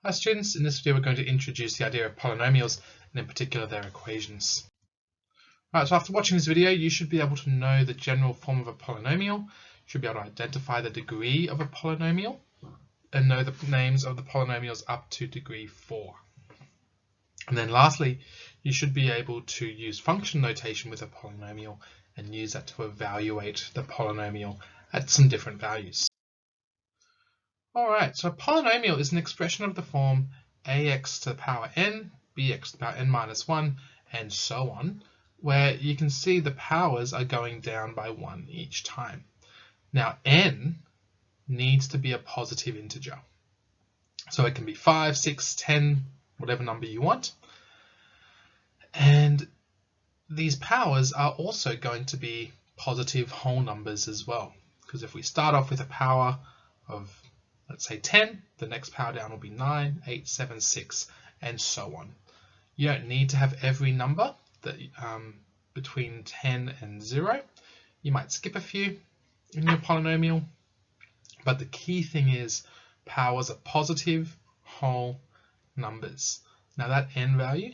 Hi students, in this video we're going to introduce the idea of polynomials and in particular their equations. Alright, so after watching this video you should be able to know the general form of a polynomial, you should be able to identify the degree of a polynomial and know the names of the polynomials up to degree 4. And then lastly, you should be able to use function notation with a polynomial and use that to evaluate the polynomial at some different values. Alright, so a polynomial is an expression of the form ax to the power n, bx to the power n minus 1, and so on, where you can see the powers are going down by 1 each time. Now n needs to be a positive integer. So it can be 5, 6, 10, whatever number you want. And these powers are also going to be positive whole numbers as well. Because if we start off with a power of, let's say 10, the next power down will be 9, 8, 7, 6, and so on. You don't need to have every number that between 10 and 0. You might skip a few in your polynomial, but the key thing is powers are positive whole numbers. Now that n value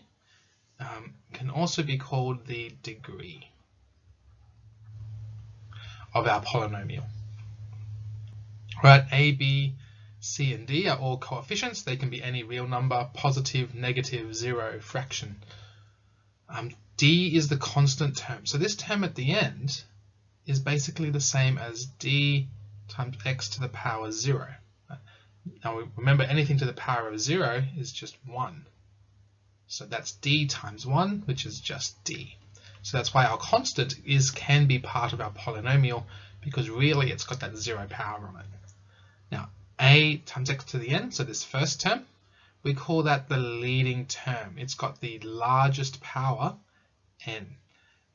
can also be called the degree of our polynomial. Right, a, b, c, and d are all coefficients. They can be any real number, positive, negative, 0, fraction. D is the constant term. So this term at the end is basically the same as d times x to the power 0. Now remember, anything to the power of 0 is just 1. So that's d times 1, which is just d. So that's why our constant can be part of our polynomial, because really it's got that 0 power on it. Now a times x to the n, so this first term, we call that the leading term. It's got the largest power, n.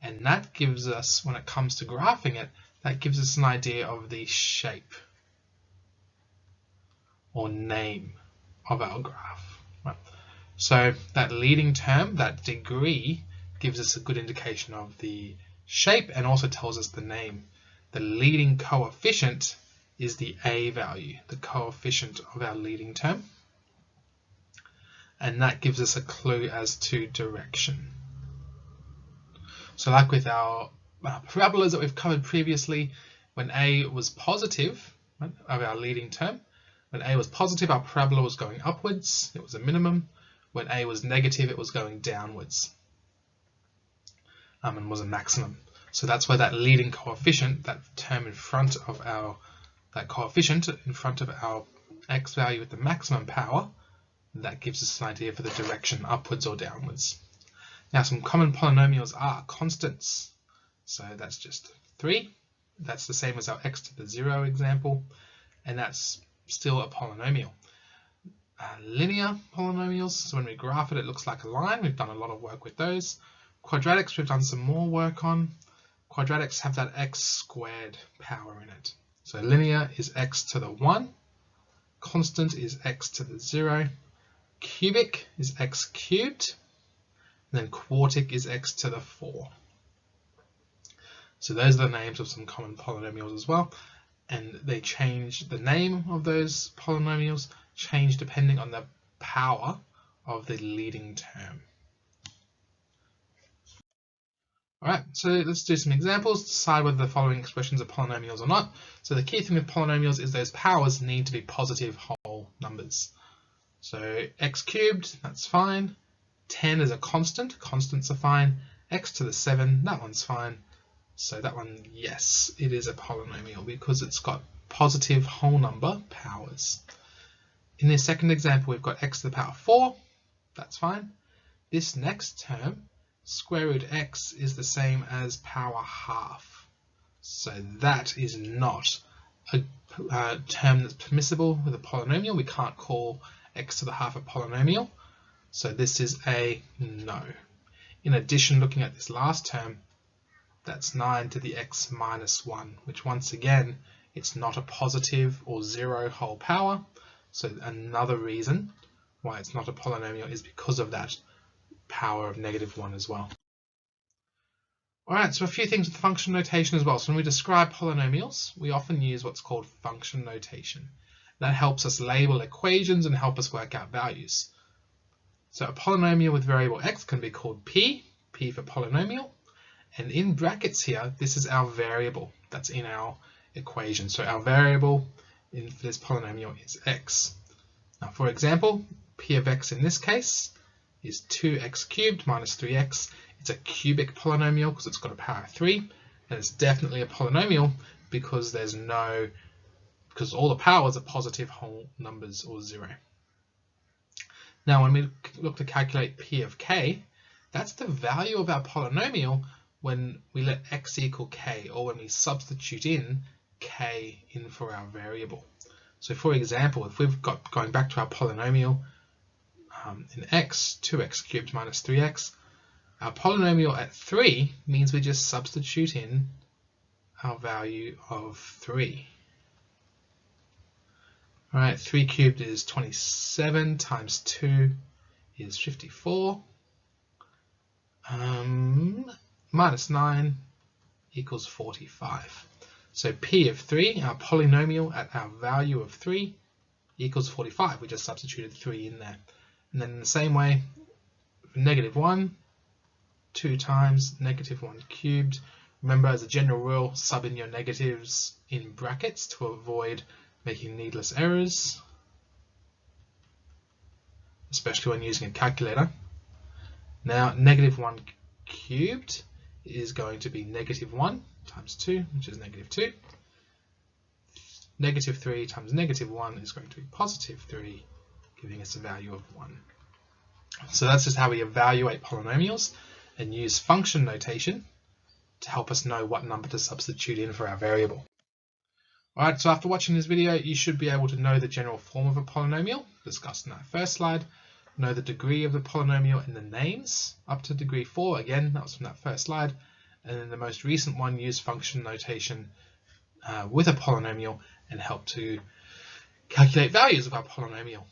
And that gives us, when it comes to graphing it, that gives us an idea of the shape or name of our graph. Right. So that leading term, that degree, gives us a good indication of the shape and also tells us the name. The leading coefficient is the a value, the coefficient of our leading term. And that gives us a clue as to direction. So like with our parabolas that we've covered previously, when a was positive, right, of our leading term, when a was positive, our parabola was going upwards, it was a minimum. When a was negative, it was going downwards and was a maximum. So that's where that leading coefficient, that term in front of our, that coefficient in front of our x value with the maximum power, that gives us an idea for the direction, upwards or downwards. Now some common polynomials are constants. So that's just 3. That's the same as our x to the 0 example, and that's still a polynomial. Linear polynomials, so when we graph it, it looks like a line. We've done a lot of work with those. Quadratics, we've done some more work on. Quadratics have that x squared power in it. So linear is x to the 1. Constant is x to the 0. Cubic is x cubed. And then quartic is x to the 4. So those are the names of some common polynomials as well. And they change, the name of those polynomials change depending on the power of the leading term. Alright, so let's do some examples to decide whether the following expressions are polynomials or not. So the key thing with polynomials is those powers need to be positive whole numbers. So x cubed, that's fine. 10 is a constant, constants are fine. X to the 7, that one's fine. So that one, yes, it is a polynomial because it's got positive whole number powers. In this second example, we've got x to the power 4, that's fine. This next term, square root x, is the same as power half. So that is not a term that's permissible with a polynomial. We can't call x to the half a polynomial. So this is a no. In addition, looking at this last term, that's 9 to the x minus 1, which once again, it's not a positive or 0 whole power. So another reason why it's not a polynomial is because of that power of -1 as well. Alright, so a few things with function notation as well. So when we describe polynomials, we often use what's called function notation. That helps us label equations and help us work out values. So a polynomial with variable x can be called p for polynomial. And in brackets here, this is our variable that's in our equation. So our variable for this polynomial is x. Now, for example, p of x in this case is 2x cubed minus 3x. It's a cubic polynomial because it's got a power of 3, and it's definitely a polynomial because all the powers are positive whole numbers or 0. Now, when we look to calculate p of k, that's the value of our polynomial when we let x equal k, or when we substitute in k in for our variable. So for example, if we've got, going back to our polynomial in x, 2x cubed minus 3x, our polynomial at 3 means we just substitute in our value of 3. All right, 3 cubed is 27 times 2 is 54. Minus 9 equals 45. So p of 3, our polynomial at our value of 3, equals 45. We just substituted 3 in there. And then in the same way, for negative 1, 2 times negative 1 cubed. Remember, as a general rule, sub in your negatives in brackets to avoid making needless errors, especially when using a calculator. Now, negative 1 cubed is going to be negative 1 times 2, which is negative 2. Negative 3 times negative 1 is going to be positive 3, giving us a value of 1. So that's just how we evaluate polynomials and use function notation to help us know what number to substitute in for our variable. Alright, so after watching this video, you should be able to know the general form of a polynomial, discussed in that first slide, know the degree of the polynomial and the names, up to degree 4, again, that was from that first slide, and then the most recent one, use function notation with a polynomial and help to calculate values of our polynomial.